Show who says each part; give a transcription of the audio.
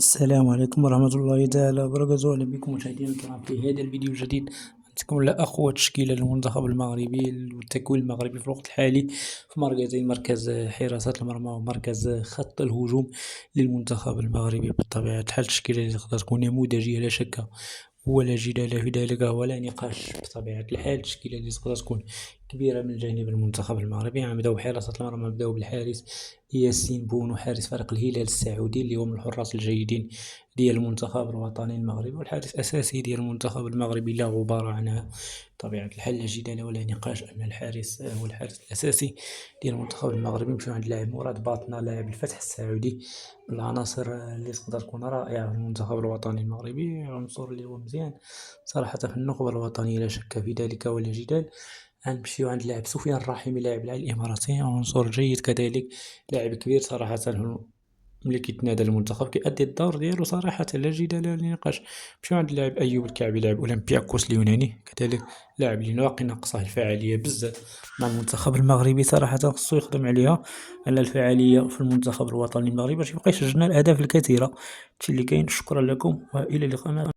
Speaker 1: السلام عليكم ورحمة الله تعالى وبركاته. أهلا بكم مشاهدينا الكرام في هذا الفيديو الجديد. نتكلم على أقوى تشكيلة للمنتخب المغربي والتكوين المغربي في الوقت الحالي في مركزين: مركز حراسة المرمى ومركز خط الهجوم للمنتخب المغربي. بطبيعة الحال التشكيلة اللي تقدر تكون نموذجية لا شك ولا جدال في ذلك ولا نقاش. بطبيعة الحال التشكيلة اللي تقدر تكون كبيرة من جانب المنتخب المغربي. نبداو بحراسة المرمى، نبداو بالحارس ياسين بونو حارس فريق الهلال السعودي اللي هو من الحراس الجيدين ديال المنتخب الوطني المغربي، والحارس الأساسي ديال المنتخب المغربي لا غبار عنها. بطبيعة الحال لا جدال ولا نقاش أن الحارس هو الحارس الأساسي ديال المنتخب المغربي. نمشيو عند اللاعب مراد باطنة لاعب الفتح السعودي، من العناصر اللي تقدر تكون رائعة في المنتخب الوطني المغربي، عنصر اللي هو مزيان صراحة في النخبة الوطنية لا شك في ذلك ولا جدال. غنمشيو عند اللاعب سفيان الرحيمي لاعب العين الإماراتي، عنصر جيد كذلك، لاعب كبير صراحة. ملي كيتنادى المنتخب كيأدي الدور ديالو صراحة لا جدال ولا نقاش. نمشيو عند اللاعب أيوب الكعبي لاعب أولمبياكوس اليوناني، كذلك لاعب اللي باقي ناقصه الفاعلية بزاف مع المنتخب المغربي صراحة، خصو يخدم عليها على الفاعلية في المنتخب الوطني المغربي باش يبقى يسجل لنا الأهداف الكثيرة. هادشي اللي كاين، شكرا لكم وإلى اللقاء.